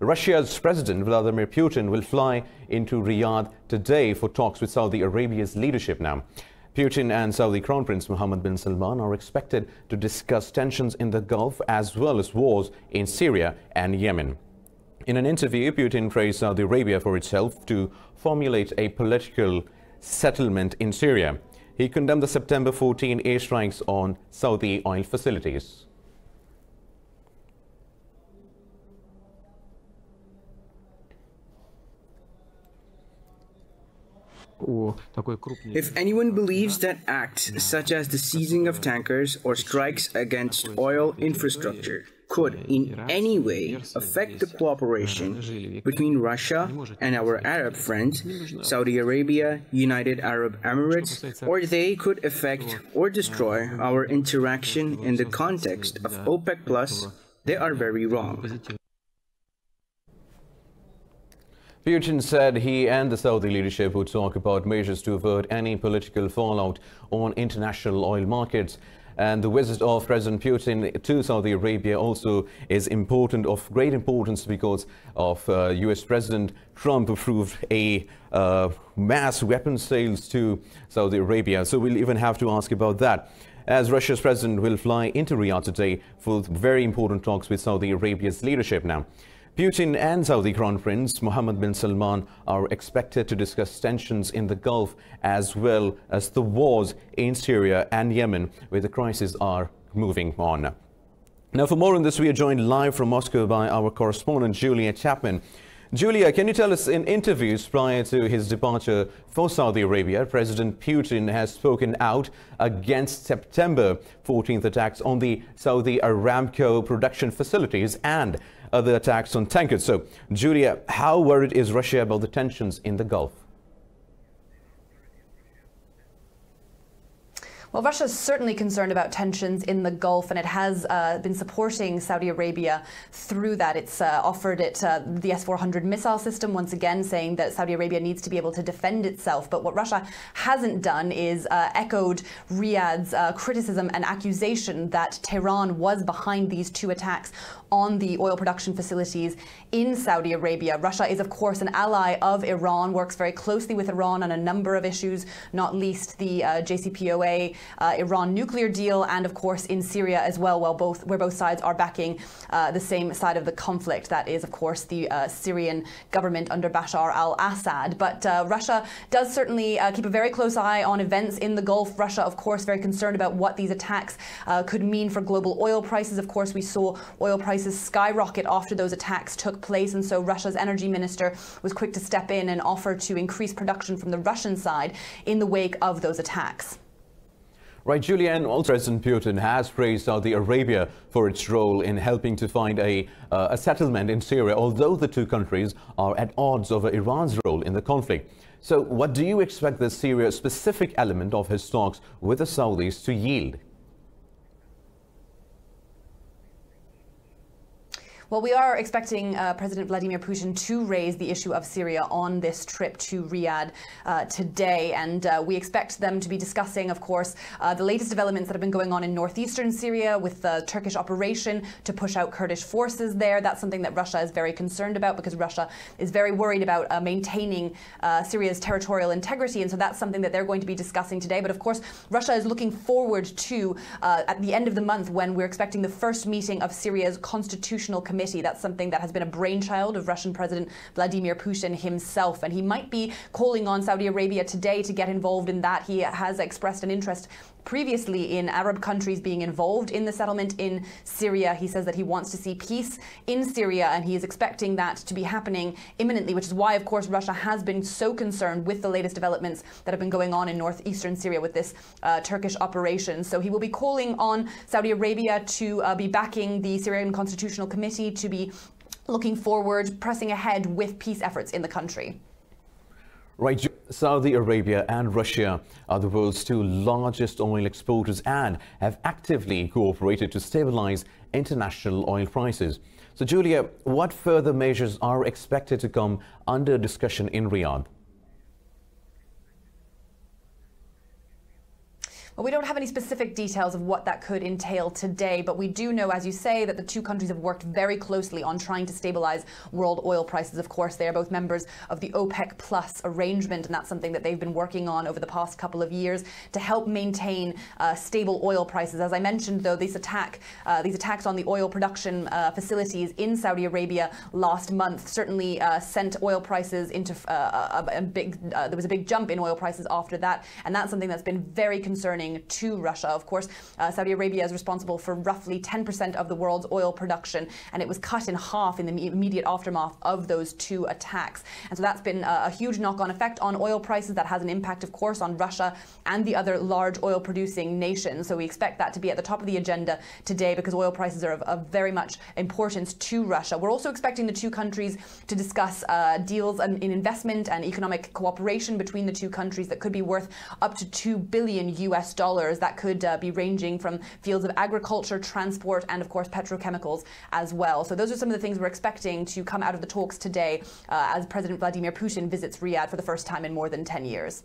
Russia's President Vladimir Putin will fly into Riyadh today for talks with Saudi Arabia's leadership now. Putin and Saudi Crown Prince Mohammed bin Salman are expected to discuss tensions in the Gulf as well as wars in Syria and Yemen. In an interview, Putin praised Saudi Arabia for its help to formulate a political settlement in Syria. He condemned the September 14 airstrikes on Saudi oil facilities. If anyone believes that acts such as the seizing of tankers or strikes against oil infrastructure could in any way affect the cooperation between Russia and our Arab friends, Saudi Arabia, United Arab Emirates, or they could affect or destroy our interaction in the context of OPEC+, they are very wrong. Putin said he and the Saudi leadership would talk about measures to avert any political fallout on international oil markets. And the visit of President Putin to Saudi Arabia also is of great importance because of US President Trump approved a mass weapons sales to Saudi Arabia. So we'll even have to ask about that, as Russia's president will fly into Riyadh today for very important talks with Saudi Arabia's leadership now. Putin and Saudi Crown Prince Mohammed bin Salman are expected to discuss tensions in the Gulf as well as the wars in Syria and Yemen, where the crises are moving on. Now, for more on this, we are joined live from Moscow by our correspondent Julia Chapman. Julia, can you tell us, in interviews prior to his departure for Saudi Arabia, President Putin has spoken out against September 14th attacks on the Saudi Aramco production facilities and other attacks on tankers. So, Julia, how worried is Russia about the tensions in the Gulf? Well, Russia is certainly concerned about tensions in the Gulf, and it has been supporting Saudi Arabia through that. It's offered it the S-400 missile system, once again saying that Saudi Arabia needs to be able to defend itself. But what Russia hasn't done is echoed Riyadh's criticism and accusation that Tehran was behind these two attacks on the oil production facilities in Saudi Arabia. Russia is, of course, an ally of Iran, works very closely with Iran on a number of issues, not least the JCPOA Iran nuclear deal, and of course in Syria as well, where both sides are backing the same side of the conflict. That is, of course, the Syrian government under Bashar al-Assad. But Russia does certainly keep a very close eye on events in the Gulf. Russia, of course, very concerned about what these attacks could mean for global oil prices. Of course, we saw oil prices skyrocket after those attacks took place, and so Russia's energy minister was quick to step in and offer to increase production from the Russian side in the wake of those attacks. Right, Julia, and also President Putin has praised Saudi Arabia for its role in helping to find a settlement in Syria, although the two countries are at odds over Iran's role in the conflict. So what do you expect the Syria-specific element of his talks with the Saudis to yield? Well, we are expecting President Vladimir Putin to raise the issue of Syria on this trip to Riyadh today. And we expect them to be discussing, of course, the latest developments that have been going on in northeastern Syria with the Turkish operation to push out Kurdish forces there. That's something that Russia is very concerned about, because Russia is very worried about maintaining Syria's territorial integrity. And so that's something that they're going to be discussing today. But of course, Russia is looking forward to, at the end of the month, when we're expecting the first meeting of Syria's Constitutional Committee. That's something that has been a brainchild of Russian President Vladimir Putin himself, and he might be calling on Saudi Arabia today to get involved in that. He has expressed an interest previously in Arab countries being involved in the settlement in Syria. He says that he wants to see peace in Syria, and he is expecting that to be happening imminently, which is why, of course, Russia has been so concerned with the latest developments that have been going on in northeastern Syria with this Turkish operation. So he will be calling on Saudi Arabia to be backing the Syrian Constitutional Committee, to be looking forward, pressing ahead with peace efforts in the country. Right, Saudi Arabia and Russia are the world's two largest oil exporters and have actively cooperated to stabilize international oil prices. So, Julia, what further measures are expected to come under discussion in Riyadh? Well, we don't have any specific details of what that could entail today, but we do know, as you say, that the two countries have worked very closely on trying to stabilize world oil prices. Of course, they are both members of the OPEC Plus arrangement, and that's something that they've been working on over the past couple of years to help maintain stable oil prices. As I mentioned, though, these attacks on the oil production facilities in Saudi Arabia last month certainly sent oil prices into there was a big jump in oil prices after that, and that's something that's been very concerning to Russia. Of course, Saudi Arabia is responsible for roughly 10% of the world's oil production, and it was cut in half in the immediate aftermath of those two attacks. And so that's been a huge knock-on effect on oil prices. That has an impact, of course, on Russia and the other large oil-producing nations. So we expect that to be at the top of the agenda today, because oil prices are of very much importance to Russia. We're also expecting the two countries to discuss deals in investment and economic cooperation between the two countries that could be worth up to $2 billion US. That could be ranging from fields of agriculture, transport, and of course petrochemicals as well. So those are some of the things we're expecting to come out of the talks today as President Vladimir Putin visits Riyadh for the first time in more than 10 years.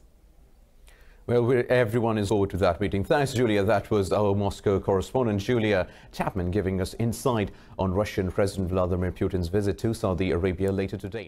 Well, everyone is forward to that meeting. Thanks, Julia. That was our Moscow correspondent, Julia Chapman, giving us insight on Russian President Vladimir Putin's visit to Saudi Arabia later today.